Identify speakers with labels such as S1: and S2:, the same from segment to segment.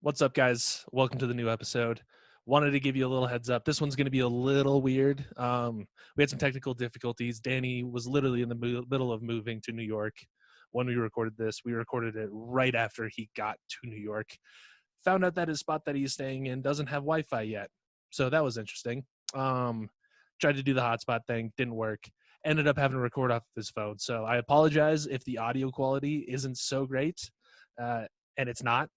S1: What's up, guys? Welcome to the new episode. Wanted to give you a little heads up. This one's going to be a little weird. We had some technical difficulties. Danny was literally in the middle of moving to New York when we recorded this. We recorded it right after he got to New York. Found out that his spot that he's staying in doesn't have Wi-Fi yet. So that was interesting. Tried to do the hotspot thing. Didn't work. Ended up having to record off his phone. So I apologize if the audio quality isn't so great. And it's not.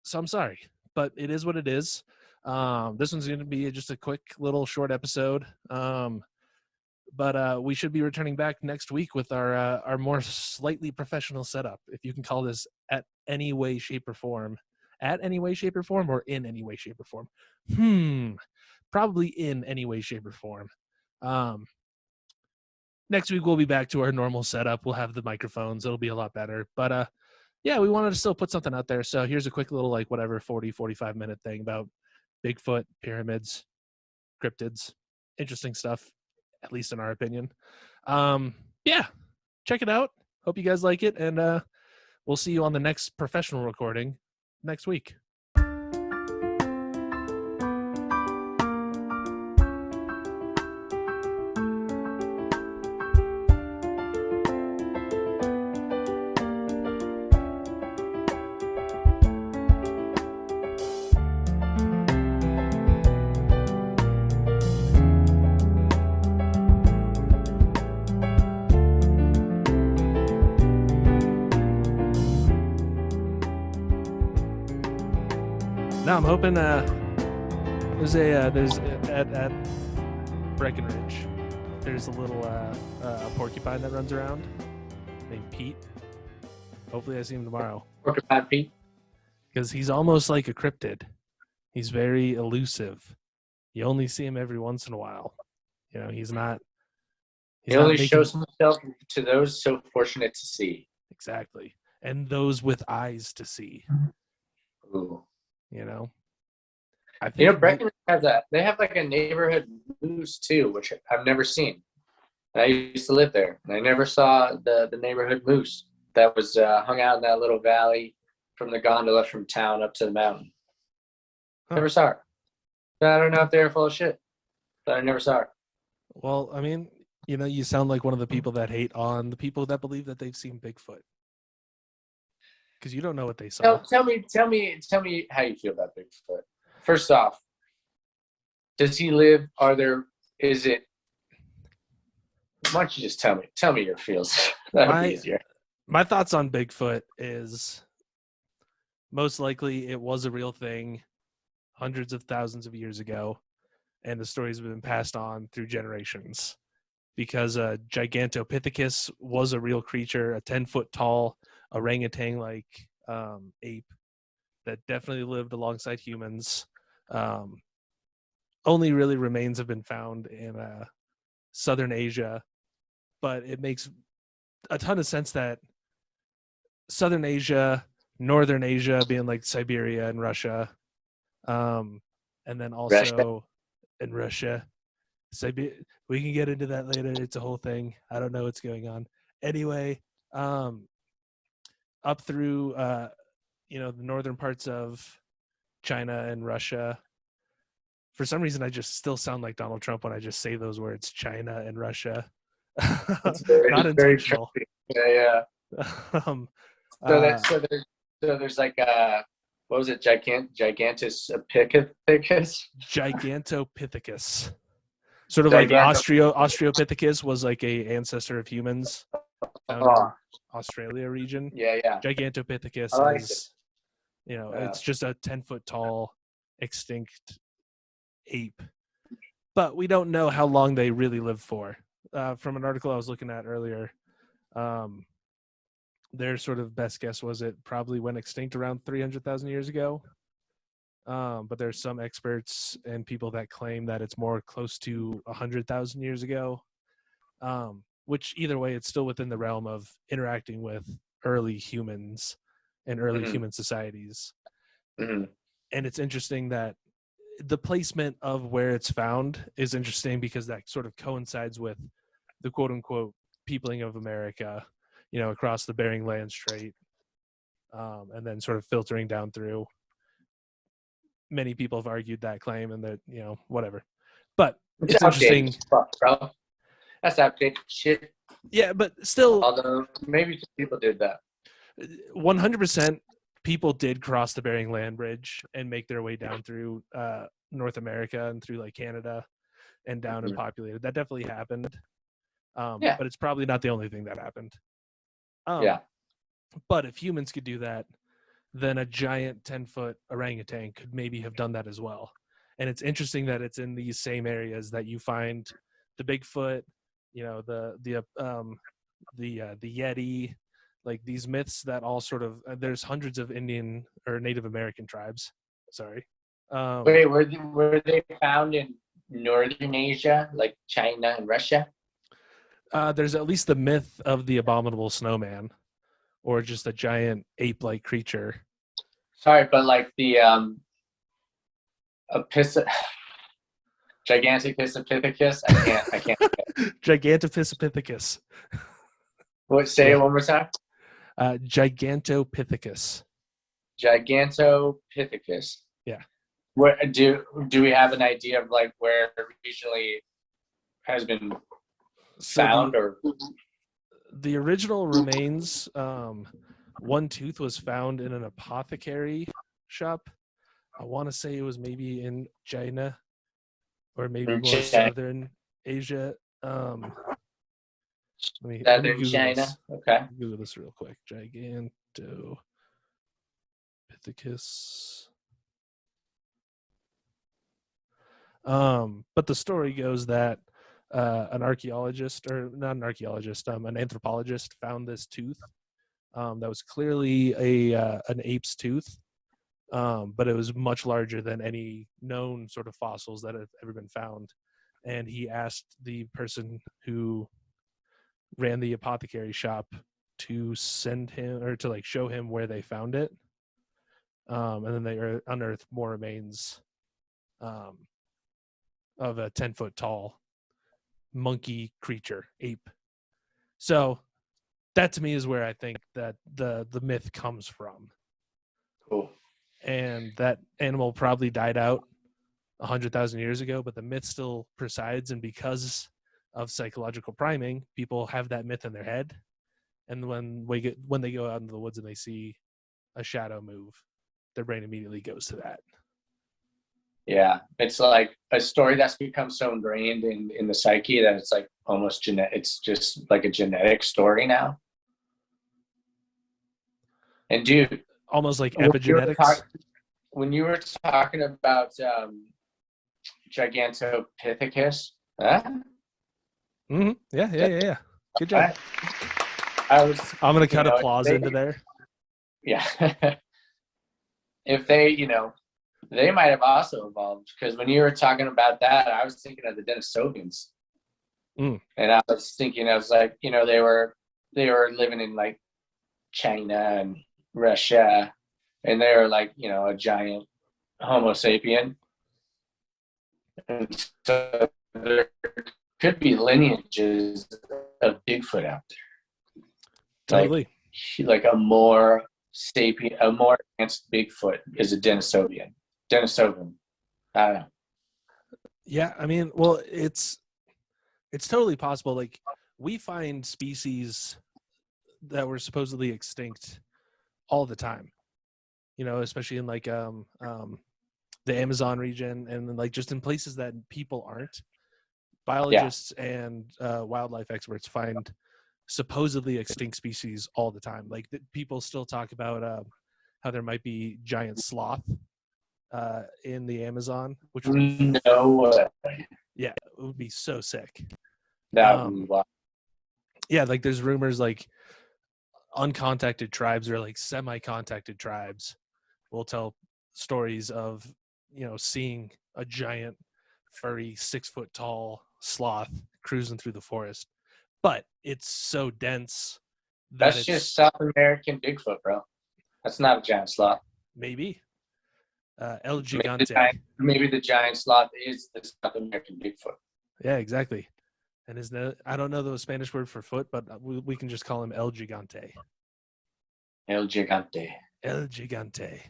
S1: So I'm sorry, but it is what it is. This one's going to be just a quick little short episode. But we should be returning back next week with our more slightly professional setup, if you can call this at any way, shape, or form. At any way, shape, or form, or in any way, shape, or form? Probably in any way, shape, or form. Next week we'll be back to our normal setup. We'll have the microphones. It'll be a lot better. But yeah, we wanted to still put something out there. So here's a quick little 45 minute thing about Bigfoot, pyramids, cryptids, interesting stuff, at least in our opinion. Yeah, check it out. Hope you guys like it. And we'll see you on the next professional recording next week. No, I'm hoping there's at Breckenridge. There's a little a porcupine that runs around named Pete. Hopefully, I see him tomorrow.
S2: Porcupine Pete,
S1: because he's almost like a cryptid. He's very elusive. You only see him every once in a while. You know, he's not.
S2: He only shows himself to those so fortunate to see.
S1: Exactly, and those with eyes to see.
S2: Ooh.
S1: You know, I think
S2: Breckenridge has that. They have like a neighborhood moose too, which I've never seen. I used to live there, and I never saw the neighborhood moose that was hung out in that little valley from the gondola from town up to the mountain. Huh. Never saw her. I don't know if they're full of shit, but I never saw her.
S1: Well, I mean, you know, you sound like one of the people that hate on the people that believe that they've seen Bigfoot. Because you don't know what they saw.
S2: Tell me how you feel about Bigfoot. First off, does he live? Is it? Why don't you just tell me your feels? That'll be easier.
S1: My thoughts on Bigfoot is most likely it was a real thing hundreds of thousands of years ago, and the stories have been passed on through generations. Because Gigantopithecus was a real creature, a 10-foot tall orangutan-like ape that definitely lived alongside humans. Only really remains have been found in southern Asia, but it makes a ton of sense that southern Asia, northern Asia being like Siberia and Russia, and then also in Russia. We can get into that later. It's a whole thing. I don't know what's going on. Anyway, up through the northern parts of China and Russia. For some reason, I just still sound like Donald Trump when I just say those words, China and Russia. Not intentional.
S2: Yeah. So there's like what was it? Gigantopithecus.
S1: Gigantopithecus. Sort of like Australopithecus was like a ancestor of humans. Australia region.
S2: Yeah.
S1: Gigantopithecus is, it's just a 10-foot tall extinct ape. But we don't know how long they really lived for. From an article I was looking at earlier, their sort of best guess was it probably went extinct around 300,000 years ago. But there's some experts and people that claim that it's more close to 100,000 years ago. Which either way, it's still within the realm of interacting with early humans and early human societies.
S2: Mm-hmm.
S1: And it's interesting that the placement of where it's found is interesting because that sort of coincides with the quote unquote peopling of America, across the Bering Land Strait, and then sort of filtering down through. many people have argued that claim, and that, whatever. But
S2: It's
S1: it's
S2: outdated
S1: interesting.
S2: as fuck, bro. That's outdated shit.
S1: Yeah, but still,
S2: Although maybe some people did that.
S1: 100% people did cross the Bering Land Bridge and make their way down through North America and through like Canada and down and populated. That definitely happened.
S2: Yeah.
S1: But it's probably not the only thing that happened.
S2: Yeah.
S1: But if humans could do that, then a giant 10-foot orangutan could maybe have done that as well. And it's interesting that it's in these same areas that you find the Bigfoot, the Yeti, like these myths that all sort of, there's hundreds of Indian or Native American tribes. Sorry.
S2: Wait, were they found in Northern Asia, like China and Russia?
S1: There's at least the myth of the abominable snowman, or just a giant ape-like creature.
S2: Sorry, but like the gigantic Piscopithecus. I can't.
S1: Gigantopithecus.
S2: What? Say it one more time.
S1: Gigantopithecus.
S2: Gigantopithecus.
S1: Yeah.
S2: What do we have an idea of like where regionally has been found, or
S1: the original remains? One tooth was found in an apothecary shop. I want to say it was maybe in China, or maybe more southern Asia. Let me Google
S2: China.
S1: this.
S2: Okay.
S1: Google this real quick. Gigantopithecus. But the story goes that an archaeologist, or not an archaeologist, an anthropologist found this tooth that was clearly an ape's tooth, but it was much larger than any known sort of fossils that have ever been found. And he asked the person who ran the apothecary shop to send him, or to like show him where they found it. And then they unearthed more remains of a 10-foot tall monkey creature, ape. So that to me is where I think that the myth comes from.
S2: Cool.
S1: And that animal probably died out 100,000 years ago, but the myth still presides. And because of psychological priming, people have that myth in their head. And when they go out into the woods and they see a shadow move, their brain immediately goes to that.
S2: Yeah, it's like a story that's become so ingrained in the psyche that it's like almost it's just like a genetic story now. And dude,
S1: almost like epigenetics.
S2: When you were talking about Gigantopithecus, huh?
S1: Mm-hmm. Yeah. Good job.
S2: I'm
S1: gonna cut applause into there.
S2: Yeah. If they, they might have also evolved, because when you were talking about that, I was thinking of the Denisovans. And I was thinking, I was like, they were living in like China and Russia, and they were like, a giant Homo sapien. And so there could be lineages of Bigfoot out there.
S1: Totally.
S2: Like a more sapien, a more advanced Bigfoot is a Denisovan. I don't know.
S1: Yeah, I mean, well, it's totally possible. Like, we find species that were supposedly extinct all the time, especially in like the Amazon region, and like just in places that people aren't. Biologists and wildlife experts find supposedly extinct species all the time. Like, people still talk about how there might be giant sloth in the Amazon, which would be
S2: no way.
S1: Yeah, it would be so sick.
S2: That would be wild.
S1: Yeah, like there's rumors like uncontacted tribes or like semi-contacted tribes will tell stories of seeing a giant furry 6-foot tall sloth cruising through the forest, but it's so dense that
S2: that's just South American Bigfoot, bro. That's not a giant sloth.
S1: Maybe El Gigante.
S2: Maybe the giant sloth is the South American Bigfoot.
S1: Yeah, exactly. And I don't know the Spanish word for foot, but we can just call him El Gigante.
S2: El Gigante.
S1: El Gigante.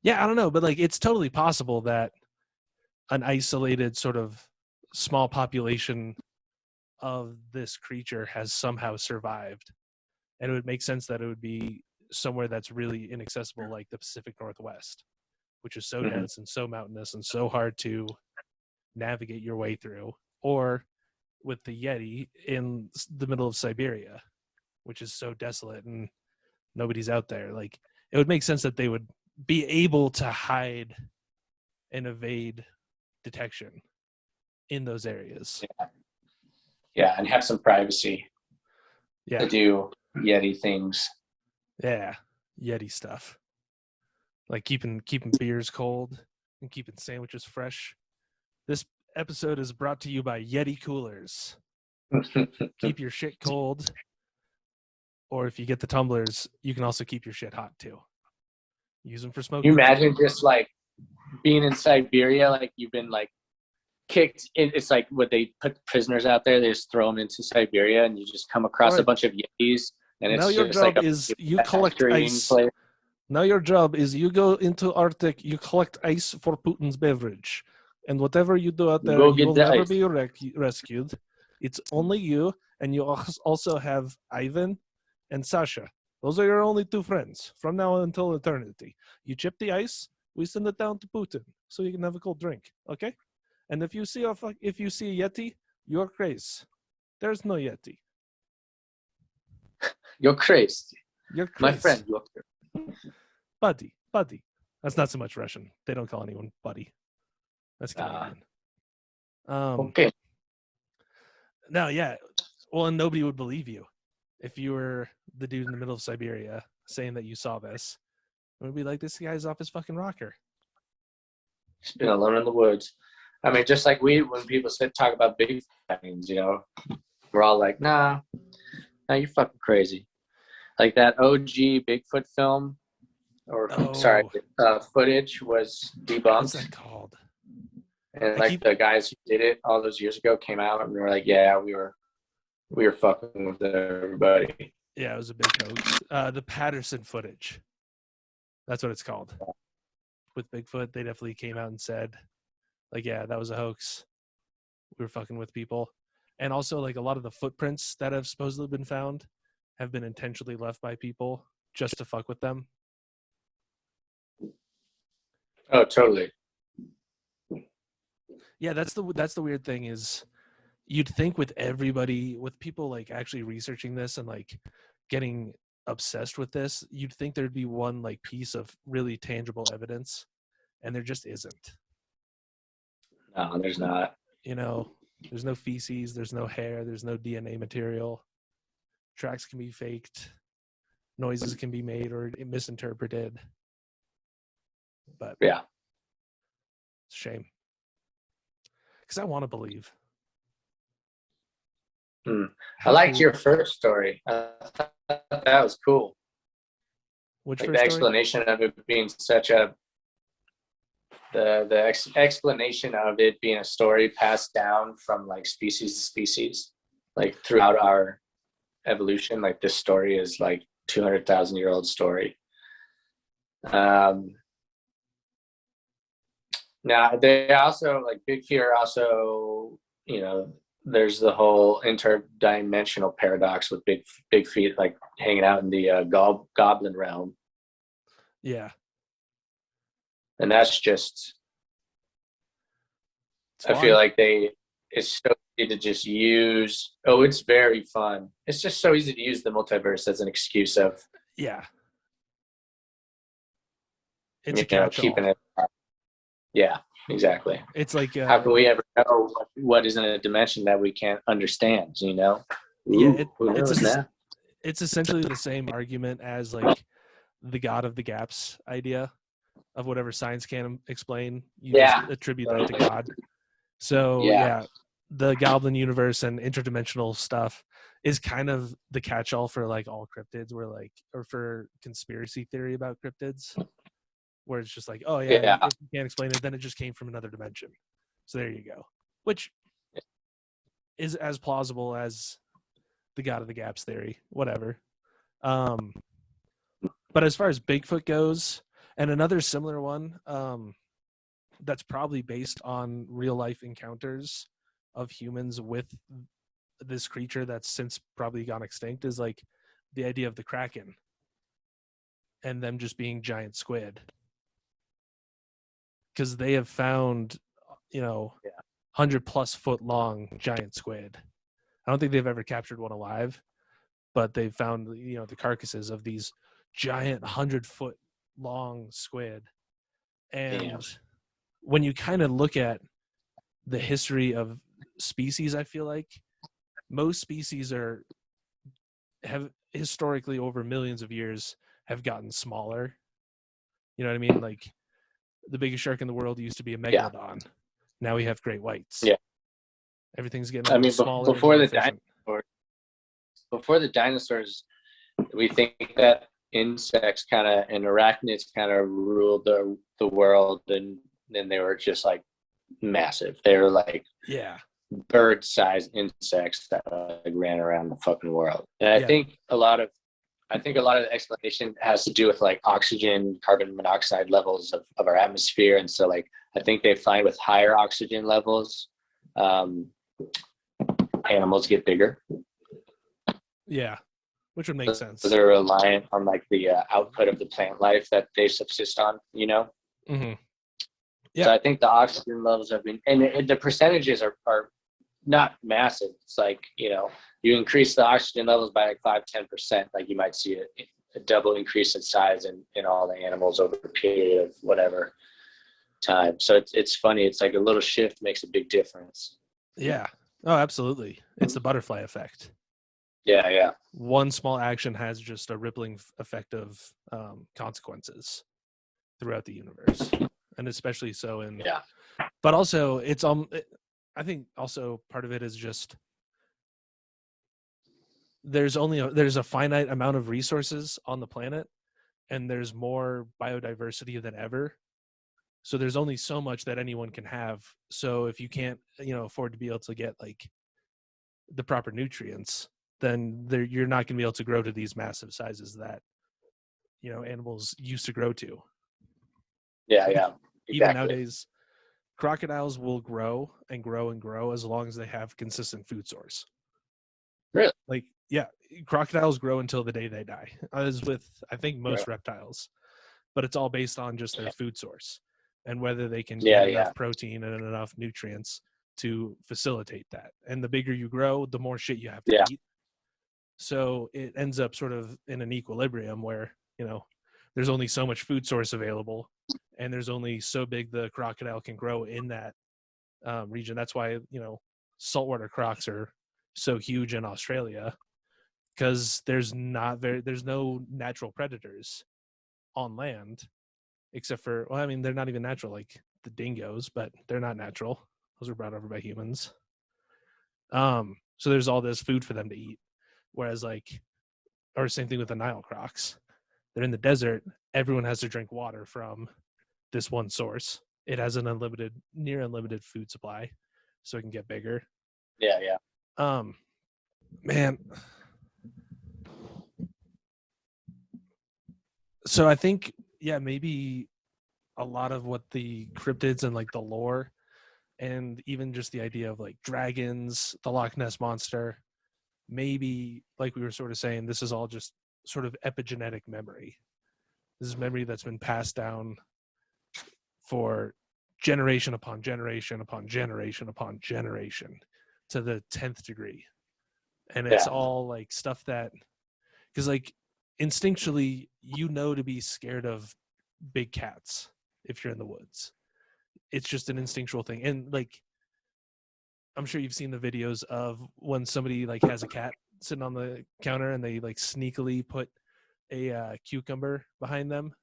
S1: Yeah, I don't know, but like it's totally possible that an isolated sort of small population of this creature has somehow survived. And it would make sense that it would be somewhere that's really inaccessible, like the Pacific Northwest, which is so
S2: Mhm.
S1: dense and so mountainous and so hard to navigate your way through, or with the Yeti in the middle of Siberia, which is so desolate and nobody's out there. Like it would make sense that they would be able to hide and evade detection in those areas.
S2: Yeah, and have some privacy to
S1: Yeah.
S2: do Yeti things.
S1: Yeah. Yeti stuff. Like keeping beers cold and keeping sandwiches fresh. This episode is brought to you by Yeti coolers. Keep your shit cold, or if you get the tumblers, you can also keep your shit hot too. Use them for
S2: You
S1: smoking.
S2: imagine just like being in Siberia, like you've been like kicked in. It's like what they put prisoners out there, they just throw them into Siberia, and you just come across a
S1: Right.
S2: bunch of Yetis, and
S1: Now
S2: it's
S1: your
S2: just like
S1: job
S2: a
S1: is you collect
S2: factory
S1: ice.
S2: place.
S1: Now your job is you go into Arctic, you collect ice for Putin's beverage. And whatever you do out there,
S2: Go
S1: you
S2: get
S1: will
S2: the
S1: never
S2: ice.
S1: be rescued. It's only you, and you also have Ivan and Sasha. Those are your only two friends from now until eternity. You chip the ice, we send it down to Putin so you can have a cold drink, okay? And if you see a Yeti, you're crazy. There's no Yeti.
S2: You're crazy,
S1: You're
S2: my
S1: crazy.
S2: friend. You're crazy.
S1: Buddy. That's not so much Russian. They don't call anyone buddy. That's Canadian.
S2: Okay.
S1: No, yeah. Well, and nobody would believe you if you were the dude in the middle of Siberia saying that you saw this. It would be like, this guy's off his fucking rocker.
S2: Just been alone in the woods. I mean, just like when people talk about big things, we're all like, nah, you're fucking crazy. Like that OG Bigfoot film, or sorry,
S1: Oh,
S2: footage was
S1: what's
S2: debunked.
S1: that called?
S2: And
S1: I
S2: like
S1: keep.
S2: the guys who did it all those years ago came out and were like, yeah, we were fucking with everybody.
S1: Yeah, it was a big hoax. The Patterson footage. That's what it's called. With Bigfoot, they definitely came out and said, like, yeah, that was a hoax. We were fucking with people. And also, like, a lot of the footprints that have supposedly been found have been intentionally left by people just to fuck with them.
S2: Oh, totally.
S1: Yeah, that's the weird thing is you'd think with people like actually researching this and like getting obsessed with this, you'd think there'd be one like piece of really tangible evidence, and there just isn't.
S2: No, there's not.
S1: There's no feces, there's no hair, there's no DNA material. Tracks can be faked, noises can be made or misinterpreted. But
S2: Yeah.
S1: it's a shame. Because I want to believe.
S2: I liked your first story. I thought that was cool.
S1: Which
S2: like
S1: first
S2: the
S1: story?
S2: explanation of it being such a explanation of it being a story passed down from like species to species, like throughout our evolution. Like this story is like 200,000-year-old story. Now they also like big feet are also, there's the whole interdimensional paradox with big feet like hanging out in the goblin realm.
S1: Yeah.
S2: And that's just,
S1: It's
S2: I feel
S1: fun.
S2: like it's so easy to just use. Oh, it's very fun. It's just so easy to use the multiverse as an excuse of,
S1: Yeah. It's a catch-all.
S2: keeping it. Yeah, exactly.
S1: It's like
S2: How can we ever know what is in a dimension that we can't understand? Ooh,
S1: yeah,
S2: who knows now?
S1: it's essentially the same argument as like the God of the gaps idea of whatever science can explain, you just
S2: Yeah.
S1: attribute that to God. So
S2: Yeah.
S1: yeah, the Goblin universe and interdimensional stuff is kind of the catch-all for like all cryptids, or for conspiracy theory about cryptids, where it's just like, oh yeah,
S2: Yeah.
S1: if you can't explain it, then it just came from another dimension. So there you go, which is as plausible as the God of the gaps theory, whatever. But as far as Bigfoot goes, And another similar one, that's probably based on real life encounters of humans with this creature that's since probably gone extinct, is like the idea of the Kraken and them just being giant squid. Because they have found, you know, 100+ foot long giant squid. I don't think they've ever captured one alive, but they've found, you know, the carcasses of these giant 100-foot long squid. And
S2: Damn.
S1: when you kind of look at the history of species, I feel like most species have historically over millions of years have gotten smaller. You know what I mean? Like the biggest shark in the world used to be a
S2: Yeah.
S1: megalodon. Now we have great whites.
S2: Yeah.
S1: Everything's getting a
S2: I
S1: little
S2: mean,
S1: smaller and more efficient.
S2: before the dinosaurs, we think that insects kind of and arachnids kind of ruled the world, and then they were just like massive. They were like
S1: Yeah.
S2: bird-sized insects that like ran around the fucking world. And I
S1: Yeah.
S2: think a lot of the explanation has to do with like oxygen, carbon monoxide levels of our atmosphere. And so like I think they find with higher oxygen levels, animals get bigger.
S1: Yeah. Which would make sense.
S2: So they're reliant on like the output of the plant life that they subsist on, you know?
S1: Mm-hmm. Yeah.
S2: So I think the oxygen levels have been, and the percentages are not massive. It's like, you know, you increase the oxygen levels by like 5-10%, like you might see a double increase in size in all the animals over a period of whatever time. So it's funny. It's like a little shift makes a big difference.
S1: Yeah. Oh, absolutely. It's the butterfly effect.
S2: Yeah, yeah.
S1: One small action has just a rippling effect of consequences throughout the universe, and especially so in.
S2: Yeah.
S1: But also, it's I think also part of it is just there's a finite amount of resources on the planet, and there's more biodiversity than ever. So there's only so much that anyone can have. So if you can't, you know, afford to be able to get like the proper nutrients, then you're not going to be able to grow to these massive sizes that, you know, animals used to grow to.
S2: Yeah, yeah. Exactly.
S1: Even nowadays, crocodiles will grow and grow and grow as long as they have consistent food source.
S2: Really?
S1: Like, yeah, crocodiles grow until the day they die, as with I think most reptiles, but it's all based on just their food source and whether they can get enough protein and enough nutrients to facilitate that. And the bigger you grow, the more shit you have to eat. So it ends up sort of in an equilibrium where, you know, there's only so much food source available, and there's only so big the crocodile can grow in that region. That's why, you know, saltwater crocs are so huge in Australia, because there's no natural predators on land except for, well, I mean, they're not even natural, like the dingoes, but they're not natural. Those were brought over by humans. So there's all this food for them to eat. Whereas like, or same thing with the Nile crocs. They're in the desert. Everyone has to drink water from this one source. It has an near unlimited food supply, so it can get bigger.
S2: Yeah, yeah.
S1: Man. So I think, yeah, maybe a lot of what the cryptids and like the lore and even just the idea of like dragons, the Loch Ness monster, maybe like we were sort of saying, this is all just sort of epigenetic memory. This is memory that's been passed down for generation upon generation upon generation upon generation to the 10th degree. And it's all like stuff that, because like instinctually, you know, to be scared of big cats if you're in the woods. It's just an instinctual thing. And like, I'm sure you've seen the videos of when somebody like has a cat sitting on the counter and they like sneakily put a cucumber behind them,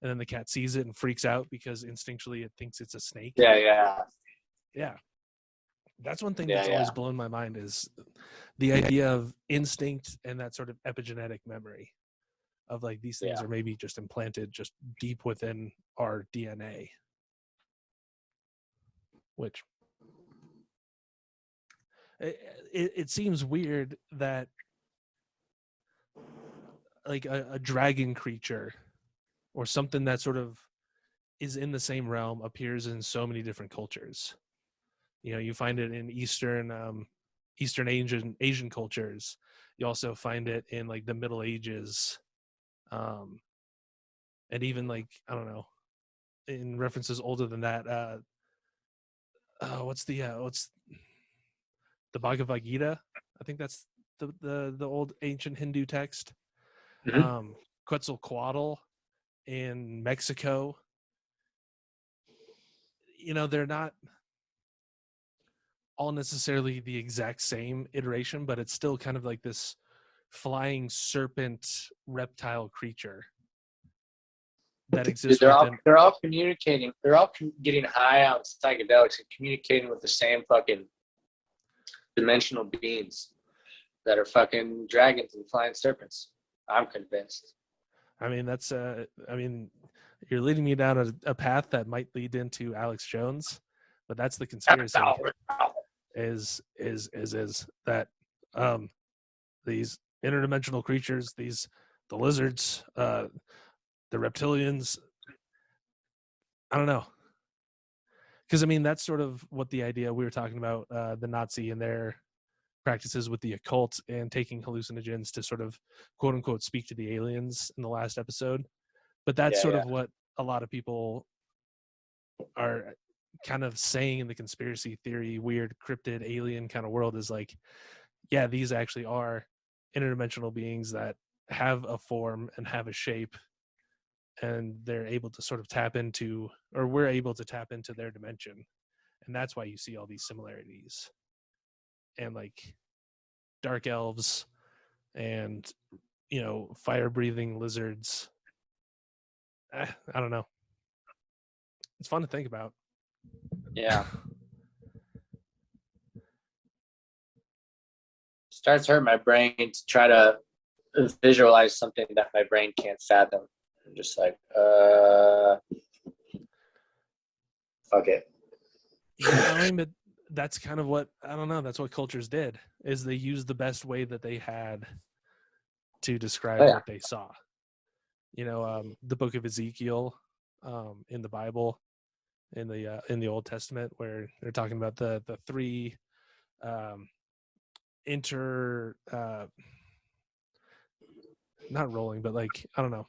S1: and then the cat sees it and freaks out because instinctually it thinks it's a snake. Yeah. That's one thing that's always blown my mind, is the idea of instinct and that sort of epigenetic memory of like these things are maybe just implanted just deep within our DNA, which it seems weird that like a dragon creature or something that sort of is in the same realm appears in so many different cultures. You know, you find it in Eastern Asian cultures. You also find it in like the Middle Ages, um, and even like I don't know, in references older than that. What's the Bhagavad Gita? I think that's the old ancient Hindu text.
S2: Mhm.
S1: Um, Quetzalcoatl in Mexico. You know, they're not all necessarily the exact same iteration, but it's still kind of like this flying serpent reptile creature that
S2: Dude,
S1: exists within.
S2: they're all communicating. They're all getting high on psychedelics and communicating with the same fucking dimensional beings that are fucking dragons and flying serpents. I'm convinced.
S1: I mean, you're leading me down a path that might lead into Alex Jones, but that's the conspiracy. Is that these interdimensional creatures, the lizards, the reptilians. I don't know, because I mean that's sort of what the idea we were talking about, the Nazi and their practices with the occult and taking hallucinogens to sort of quote unquote speak to the aliens in the last episode. But that's
S2: Yeah,
S1: sort
S2: yeah.
S1: of what a lot of people are kind of saying in the conspiracy theory, weird cryptid alien kind of world is like, yeah, these actually are interdimensional beings that have a form and have a shape, and they're able to sort of tap into, or we're able to tap into their dimension. And that's why you see all these similarities. And like dark elves and, you know, fire breathing lizards. I don't know. It's fun to think about.
S2: Yeah. Starts hurting my brain to try to visualize something that my brain can't fathom. I'm just like, fuck it.
S1: Yeah, I mean, but that's kind of what, I don't know, that's what cultures did, is they used the best way that they had to describe
S2: Oh, yeah.
S1: what they saw. You know, the book of Ezekiel, in the Bible, in the Old Testament, where they're talking about the three um, inter not rolling, but like I don't know,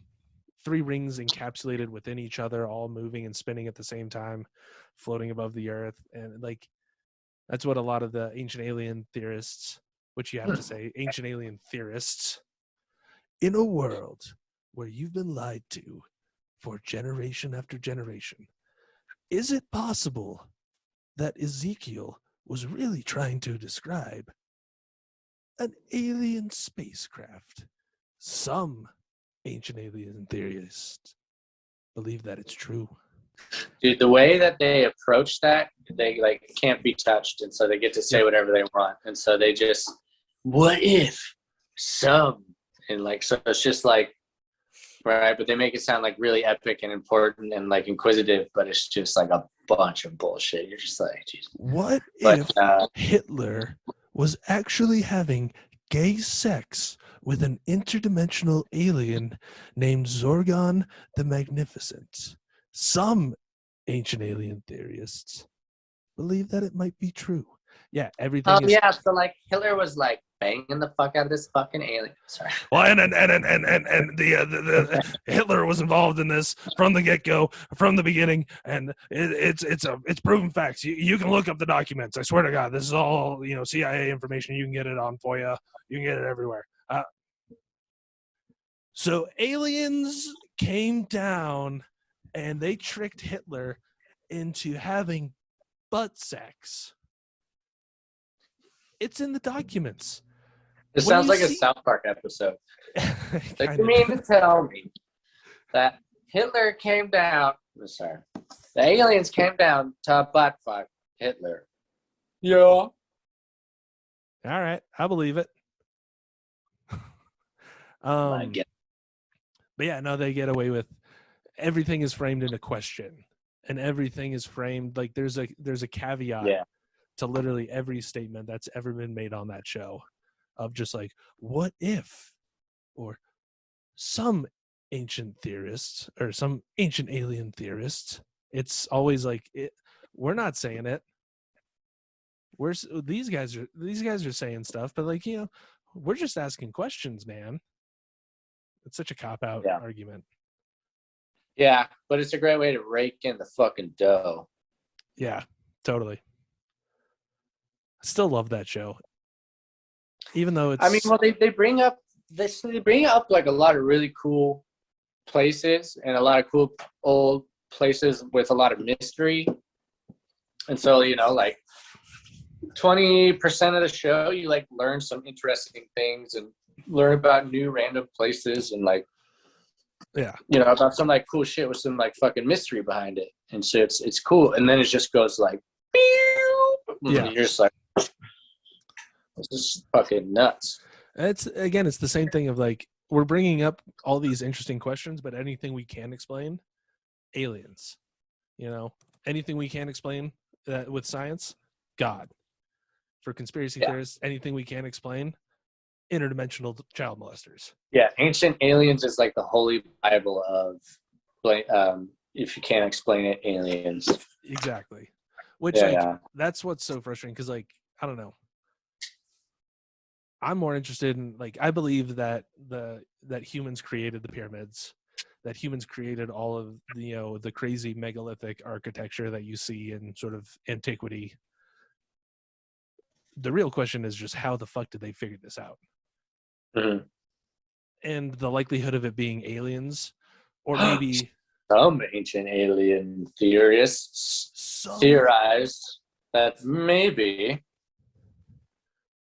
S1: three rings encapsulated within each other, all moving and spinning at the same time, floating above the earth, and like that's what a lot of the ancient alien theorists, which you have to say, ancient alien theorists, in a world where you've been lied to for generation after generation, is it possible that Ezekiel was really trying to describe an alien spacecraft? Some ancient alien theorists believe that it's true.
S2: Dude, the way that they approach that, they like can't be touched, and so they get to say
S1: Yep.
S2: whatever they want, and so they just, what if some, and like so it's just like, right, but they make it sound like really epic and important and like inquisitive, but it's just like a bunch of bullshit. You're just like, geez.
S1: What
S2: But
S1: if Hitler was actually having gay sex with an interdimensional alien named Zorgon the Magnificent? Some ancient alien theorists believe that it might be true. Yeah, everything is.
S2: yeah, so like Hitler was like banging the fuck out of this fucking alien. Sorry.
S1: Well, and the Hitler was involved in this from the get go, from the beginning, and it's proven facts. You can look up the documents. I swear to God, this is all CIA information. You can get it on FOIA. You can get it everywhere. So aliens came down, and they tricked Hitler into having butt sex. It's in the documents.
S2: It
S1: When
S2: sounds
S1: you
S2: like a
S1: see,
S2: South Park episode. Like, you
S1: kind
S2: mean to
S1: of.
S2: tell me that Hitler came down? I'm sorry, the aliens came down to butt fuck Hitler. Yeah.
S1: All right, I believe it.
S2: My God.
S1: But yeah, no, they get away with everything is framed in a question, and everything is framed like there's a caveat
S2: Yeah.
S1: to literally every statement that's ever been made on that show, of just like, what if, or some ancient theorists or some ancient alien theorists, it's always like we're not saying it. These guys are saying stuff, but like, we're just asking questions, man. It's such a cop-out
S2: Yeah.
S1: argument.
S2: Yeah, but it's a great way to rake in the fucking dough.
S1: Yeah, totally. I still love that show, even though it's.
S2: I mean, well, they bring up like a lot of really cool places and a lot of cool old places with a lot of mystery. And so, like 20% of the show, you like learn some interesting things and learn about new random places and like,
S1: yeah,
S2: about some like cool shit with some like fucking mystery behind it. And so it's cool. And then it just goes like, yeah, you're just like, this is fucking nuts.
S1: It's the same thing of like, we're bringing up all these interesting questions, but anything we can explain, aliens, anything we can explain with science, God. For conspiracy theorists, anything we can't explain, interdimensional child molesters.
S2: Yeah, ancient aliens is like the holy Bible of, if you can't explain it, aliens.
S1: Exactly. Which that's what's so frustrating because like, I don't know. I'm more interested in like, I believe that that humans created the pyramids, that humans created all of the crazy megalithic architecture that you see in sort of antiquity. The real question is just how the fuck did they figure this out?
S2: Mm-hmm.
S1: And the likelihood of it being aliens, or maybe
S2: some ancient alien theorists theorized that maybe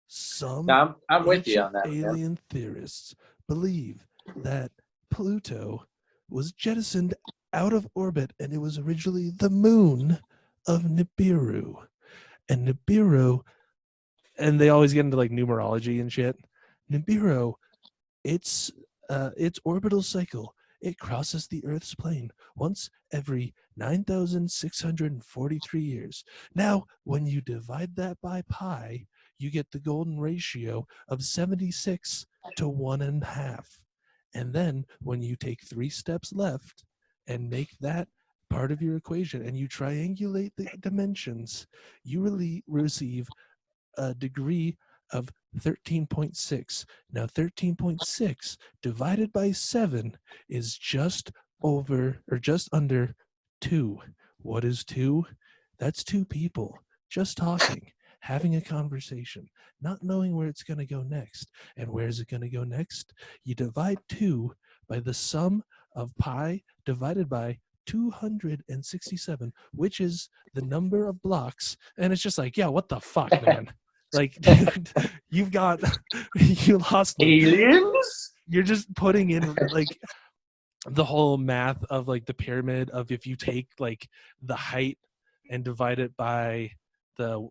S1: some
S2: I'm with you on that.
S1: Alien theorists believe that Pluto was jettisoned out of orbit and it was originally the moon of Nibiru. And Nibiru, and they always get into like numerology and shit. Nibiru, its orbital cycle, it crosses the Earth's plane once every 9,643 years. Now, when you divide that by pi, you get the golden ratio of 76 to 1.5. And then when you take 3 steps left and make that part of your equation and you triangulate the dimensions, you really receive a degree of 13.6. Now 13.6 divided by 7 is just over or just under 2. What is 2? That's 2 people just talking, having a conversation, not knowing where it's going to go next. And where is it going to go next? You divide 2 by the sum of pi divided by 267, which is the number of blocks. And it's just like, yeah, what the fuck, man? Like, dude, you lost me.
S2: Aliens?
S1: You're just putting in like the whole math of like the pyramid of if you take like the height and divide it by the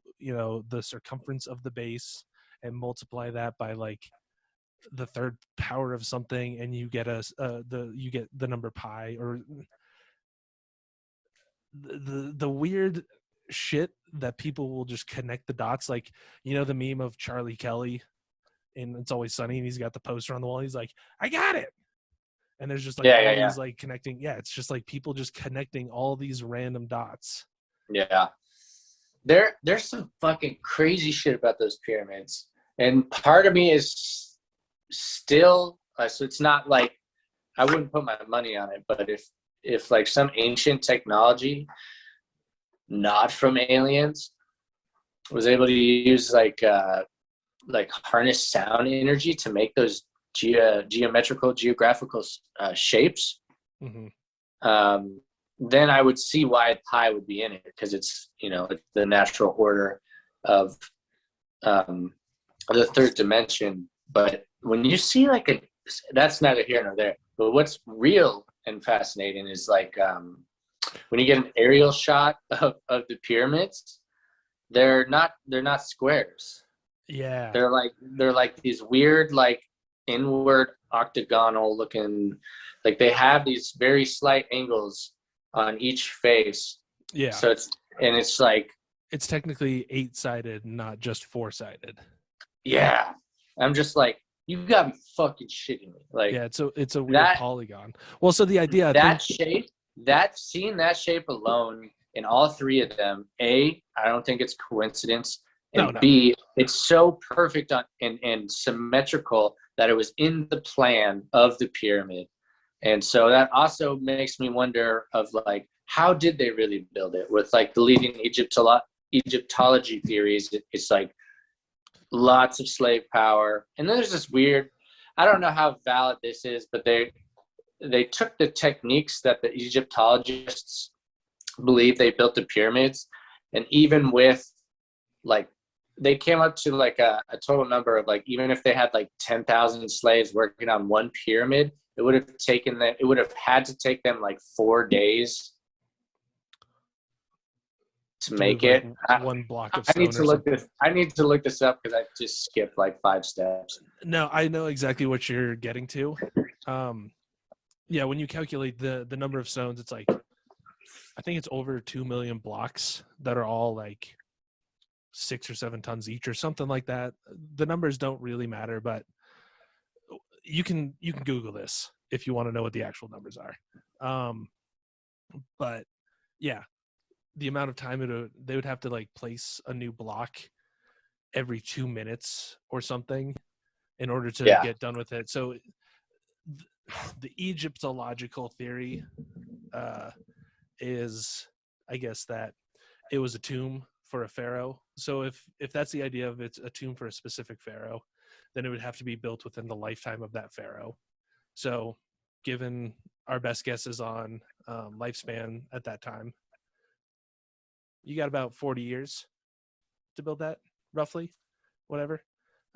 S1: circumference of the base and multiply that by like the third power of something, and you get the number pi, or the weird shit that people will just connect the dots, like the meme of Charlie Kelly and It's Always Sunny, and he's got the poster on the wall, he's like, I got it, and there's just like these like connecting, it's just like people just connecting all these random dots.
S2: There's some fucking crazy shit about those pyramids, and part of me is still so it's not like I wouldn't put my money on it, but if like some ancient technology not from aliens was able to use like harness sound energy to make those geographical shapes, then I would see why pi would be in it, because it's the natural order of the third dimension. But when you see like that's neither here nor there. But what's real and fascinating is like when you get an aerial shot of the pyramids, they're not squares.
S1: Yeah,
S2: they're like these weird like inward octagonal looking, like they have these very slight angles on each face.
S1: Yeah.
S2: So it's like
S1: it's technically 8-sided, not just 4-sided.
S2: Yeah. I'm just like, You gotta be fucking shitting me. Like
S1: Yeah, it's a weird
S2: that
S1: polygon. Well, so the idea, I think,
S2: that shape, seeing that shape alone in all three of them, I don't think it's coincidence.
S1: no,
S2: And
S1: no.
S2: B, it's so perfect and symmetrical that it was in the plan of the pyramid. And so that also makes me wonder of like, how did they really build it? With like the leading Egyptology theories, it's like lots of slave power. And then there's this weird, I don't know how valid this is, but they took the techniques that the Egyptologists believe they built the pyramids, and even with like they came up to like a total number of like, even if they had like 10,000 slaves working on one pyramid, it would have had to take them like 4 days to
S1: To move
S2: make
S1: like
S2: it.
S1: one block of stone or something.
S2: I need to look this up because I just skipped like 5 steps.
S1: No, I know exactly what you're getting to. Yeah, when you calculate the number of stones, it's like, I think it's over 2 million blocks that are all like 6 or 7 tons each or something like that. The numbers don't really matter, but you can Google this if you want to know what the actual numbers are. But yeah, the amount of time they would have to like place a new block every 2 minutes or something in order to get done with it. So the Egyptological theory is, I guess, that it was a tomb for a pharaoh. So if that's the idea of it's a tomb for a specific pharaoh, then it would have to be built within the lifetime of that pharaoh. So given our best guesses on lifespan at that time, you got about 40 years to build that, roughly, whatever.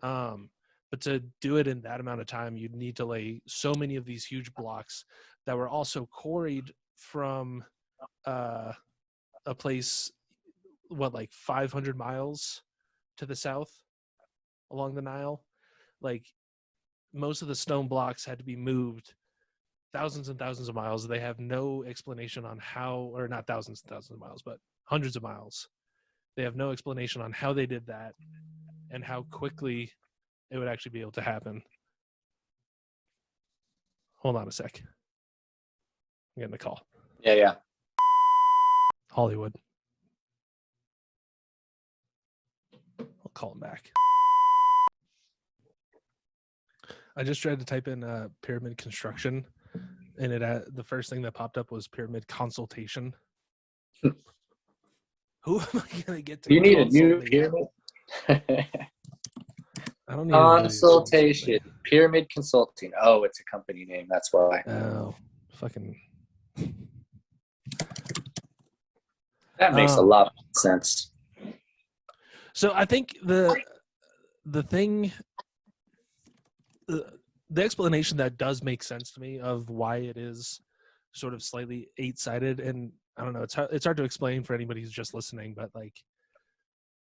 S1: But to do it in that amount of time, you'd need to lay so many of these huge blocks that were also quarried from a place, like 500 miles to the south along the Nile. Like, most of the stone blocks had to be moved thousands and thousands of miles. They have no explanation on how, or not thousands and thousands of miles, but hundreds of miles. They have no explanation on how they did that and how quickly it would actually be able to happen. Hold on a sec. I'm getting a call.
S2: Yeah.
S1: Hollywood. I'll call him back. I just tried to type in pyramid construction, and the first thing that popped up was pyramid consultation. Who am I gonna get to?
S2: You need a new
S1: me?
S2: pyramid.
S1: I don't need
S2: Consultation. Pyramid Consulting. Oh, it's a company name. That's why.
S1: Oh, fucking.
S2: That makes a lot of sense.
S1: So I think the thing, the explanation that does make sense to me of why it is sort of slightly 8-sided, and I don't know, it's hard to explain for anybody who's just listening, but like,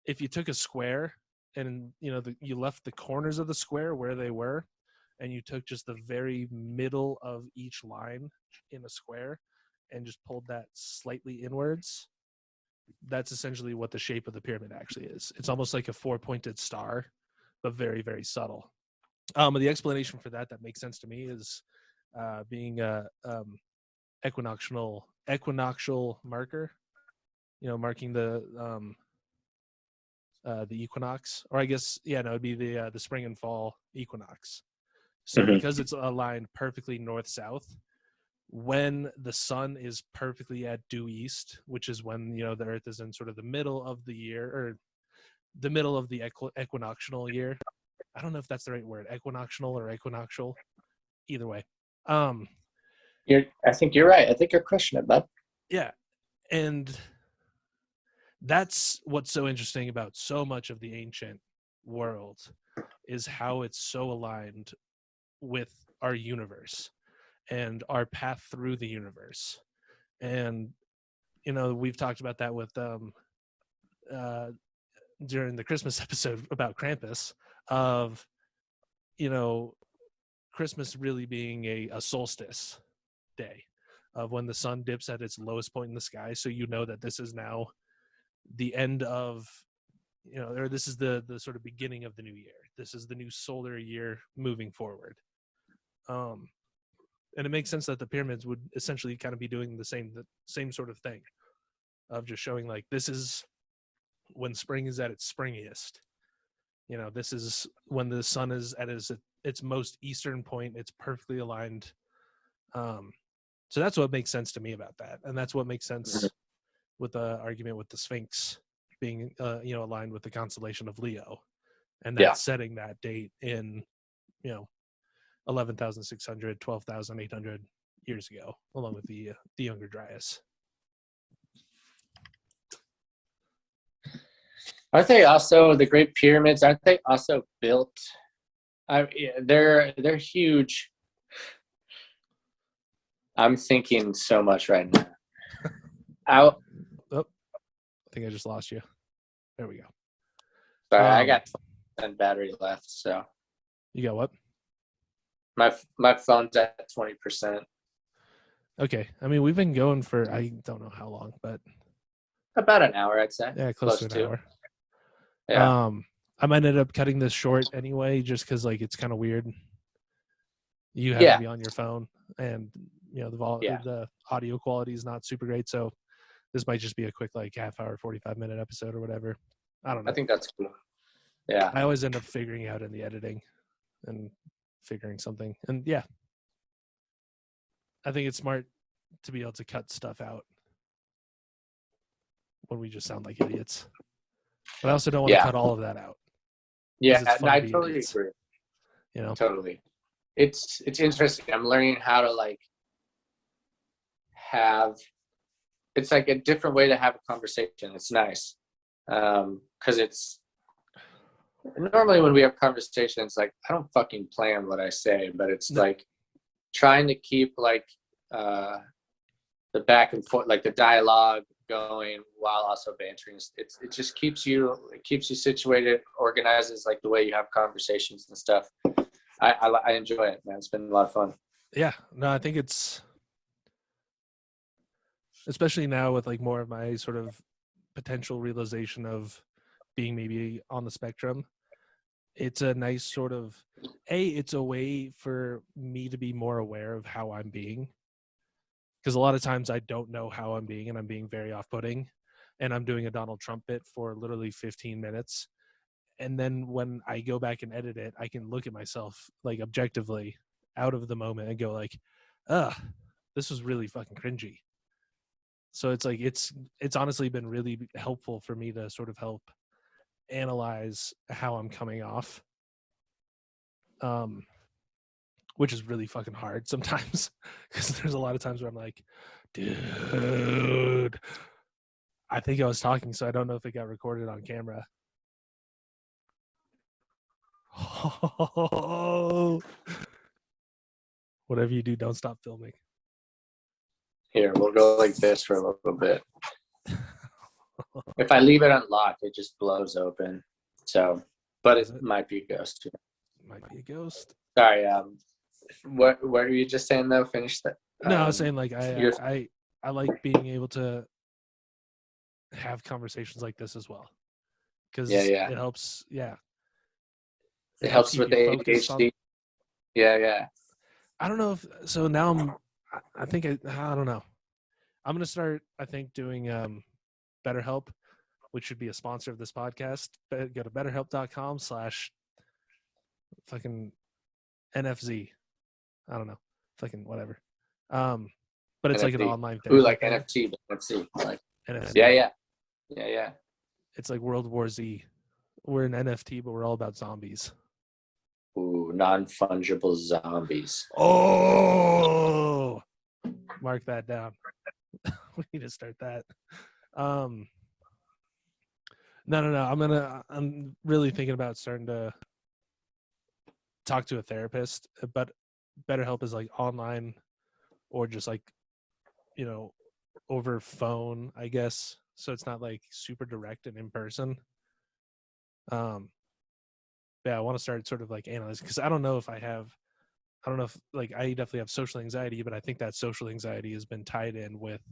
S1: if you took a square and you left the corners of the square where they were, and you took just the very middle of each line in a square and just pulled that slightly inwards, that's essentially what the shape of the pyramid actually is. It's almost like a 4-pointed star, but very, very subtle. The explanation for that makes sense to me is being a equinoctial marker, marking the equinox, or I guess, it'd be the spring and fall equinox. So because it's aligned perfectly north-south, when the sun is perfectly at due east, which is when the Earth is in sort of the middle of the year, or the middle of the equinoctial year. I don't know if that's the right word, equinoctial or equinoctial. Either way,
S2: I think you're right. I think you're crushing it, bud.
S1: Yeah, and that's what's so interesting about so much of the ancient world, is how it's so aligned with our universe and our path through the universe. And we've talked about that with during the Christmas episode about Krampus, of Christmas really being a solstice day, of when the sun dips at its lowest point in the sky, so that this is now the end of, or this is the sort of beginning of the new year. This is the new solar year moving forward. And it makes sense that the pyramids would essentially kind of be doing the same sort of thing of just showing like this is when spring is at its springiest. This is when the sun is at its most eastern point. It's perfectly aligned. So that's what makes sense to me about that, and that's what makes sense with the argument with the Sphinx being aligned with the constellation of Leo, and that's setting that date in 11,600, 12,800 years ago, along with the Younger Dryas.
S2: Aren't they also the Great Pyramids? Aren't they also built? They're huge. I'm thinking so much right now.
S1: I think I just lost you. There we go.
S2: Sorry, I got 10 battery left. So
S1: you got what?
S2: My phone's at 20%.
S1: Okay, I mean we've been going for I don't know how long, but
S2: about an hour, I'd say.
S1: Yeah, close to an hour.
S2: Yeah.
S1: I might end up cutting this short anyway, just because like it's kind of weird. You have to be on your phone, and the audio quality is not super great, so this might just be a quick like half hour, 45-minute episode or whatever. I don't know.
S2: I think that's cool. Yeah.
S1: I always end up figuring out in the editing and figuring something, and yeah, I think it's smart to be able to cut stuff out when we just sound like idiots. But I also don't want to cut all of that out.
S2: Yeah, I totally agree. Totally. It's interesting. I'm learning how to like have. It's like a different way to have a conversation. It's nice because it's normally when we have conversations, like I don't fucking plan what I say, but it's like trying to keep like the back and forth, like the dialogue going while also bantering. It just keeps you situated, organizes like the way you have conversations and stuff. I enjoy it, man. It's been a lot of fun.
S1: Yeah, no, I think it's especially now with like more of my sort of potential realization of being maybe on the spectrum. It's a nice sort of it's a way for me to be more aware of how I'm being. Because a lot of times I don't know how I'm being, and I'm being very off-putting, and I'm doing a Donald Trump bit for literally 15 minutes. And then when I go back and edit it, I can look at myself like objectively out of the moment and go like, this was really fucking cringy. So it's like, it's honestly been really helpful for me to sort of help analyze how I'm coming off. Which is really fucking hard sometimes because there's a lot of times where I'm like, dude, I think I was talking, so I don't know if it got recorded on camera. Oh, whatever you do, don't stop filming.
S2: Here, we'll go like this for a little bit. If I leave it unlocked, it just blows open. So, but it might be a ghost.
S1: Might be a ghost.
S2: Sorry. What were you just saying though? Finish that.
S1: No, I was saying like I like being able to have conversations like this as well, because it helps. Yeah,
S2: it helps with the ADHD. Yeah.
S1: I don't know if so. Now I think I don't know. I'm gonna start. I think doing BetterHelp, which should be a sponsor of this podcast. Go to betterhelp.com/fucking NFZ. I don't know, fucking whatever. But it's NFT. Like an online thing.
S2: Ooh, like NFT, NFC, like
S1: NFT.
S2: Yeah.
S1: It's like World War Z. We're an NFT, but we're all about zombies.
S2: Ooh, non-fungible zombies.
S1: Oh, mark that down. We need to start that. No. I'm really thinking about starting to talk to a therapist, but BetterHelp is like online or just like, over phone, I guess. So it's not like super direct and in person. I want to start sort of like analyzing, because I don't know if like I definitely have social anxiety, but I think that social anxiety has been tied in with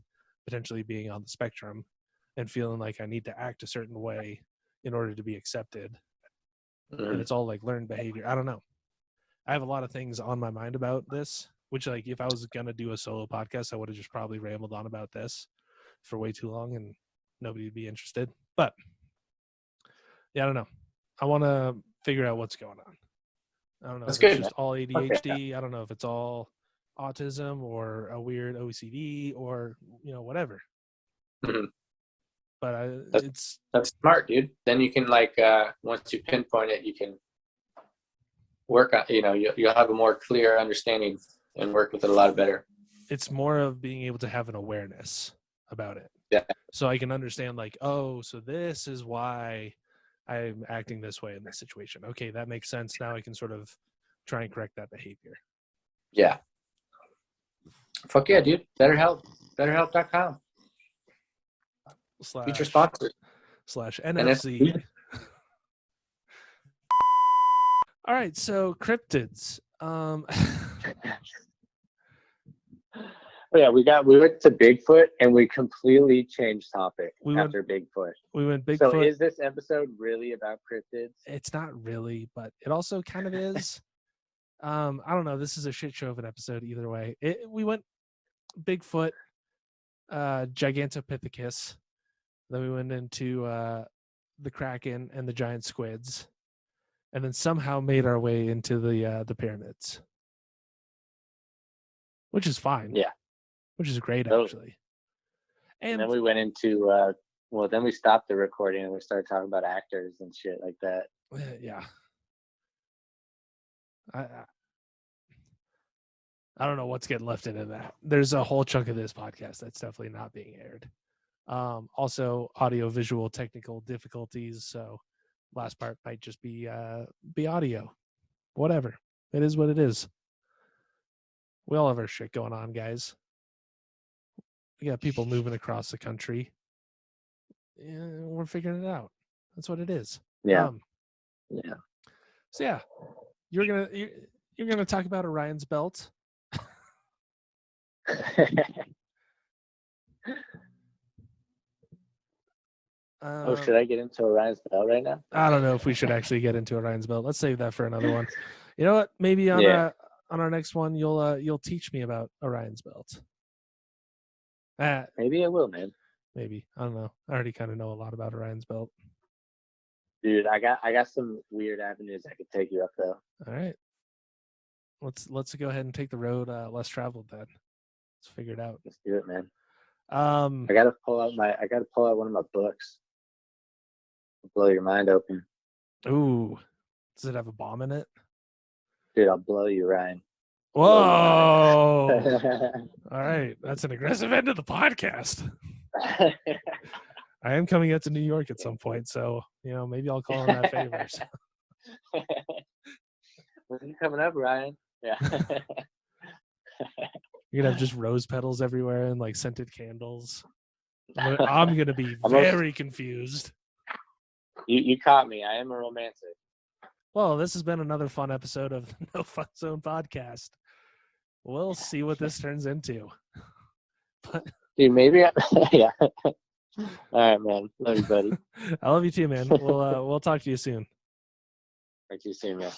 S1: potentially being on the spectrum and feeling like I need to act a certain way in order to be accepted. and it's all like learned behavior. I don't know. I have a lot of things on my mind about this, which like if I was gonna do a solo podcast, I would have just probably rambled on about this for way too long and nobody would be interested. But yeah, I don't know. I want to figure out what's going on. I don't know
S2: That's
S1: if it's
S2: good,
S1: just
S2: man.
S1: all
S2: Okay.
S1: ADHD. I don't know if it's all autism or a weird OCD or whatever.
S2: Mhm.
S1: But
S2: That's smart, dude. Then you can like once you pinpoint it, you can work on. You'll have a more clear understanding and work with it a lot better.
S1: it's more of being able to have an awareness about it.
S2: Yeah.
S1: So I can understand like, oh, so this is why I'm acting this way in this situation. Okay, that makes sense. Now I can sort of try and correct that behavior.
S2: Yeah. Fuck yeah, dude. BetterHelp. BetterHelp.com. Future sponsor.
S1: /NFC. All right, so cryptids.
S3: Oh, yeah, we went to Bigfoot and we completely changed topic after Bigfoot.
S1: We went Bigfoot.
S3: So is this episode really about cryptids?
S1: It's not really, but it also kind of is. I don't know. This is a shit show of an episode either way. We went Bigfoot, Gigantopithecus. Then we went into the Kraken and the giant squids, and then somehow made our way into the pyramids, which is fine.
S3: Yeah,
S1: which is great actually.
S3: And then we went into then we stopped the recording and we started talking about actors and shit like that.
S1: Yeah. I don't know what's getting left into that. There's a whole chunk of this podcast that's definitely not being aired. Also, audio-visual technical difficulties. So, last part might just be audio. Whatever. It is what it is. We all have our shit going on, guys. We got people moving across the country. We're figuring it out. That's what it is.
S3: Yeah.
S1: So yeah, you're gonna talk about Orion's belt.
S3: Should I get into Orion's belt right now?
S1: I don't know if we should actually get into Orion's belt. Let's save that for another one. You know what? Maybe on our next one, you'll teach me about Orion's belt.
S3: Maybe I will, man.
S1: Maybe. I don't know. I already kind of know a lot about Orion's belt.
S3: Dude, I got some weird avenues I could take you up though.
S1: All right. Let's go ahead and take the road less traveled then. Let's figure it out.
S3: Let's do it, man.
S1: I
S3: gotta pull out one of my books. Blow your mind open.
S1: Ooh. Does it have a bomb in it?
S3: Dude, I'll blow you, Ryan.
S1: Whoa. All right. That's an aggressive end of the podcast. I am coming out to New York at some point, so maybe I'll call in that favors.
S3: When are you coming up, Ryan? Yeah.
S1: You're gonna have just rose petals everywhere and like scented candles. I'm gonna be very confused.
S3: You caught me. I am a romantic.
S1: Well, this has been another fun episode of the No Fun Zone podcast. We'll see what this turns into. But
S3: dude, maybe yeah. All right, man. Love you, buddy.
S1: I love you too, man. We'll talk to you soon.
S3: Talk to you soon, man.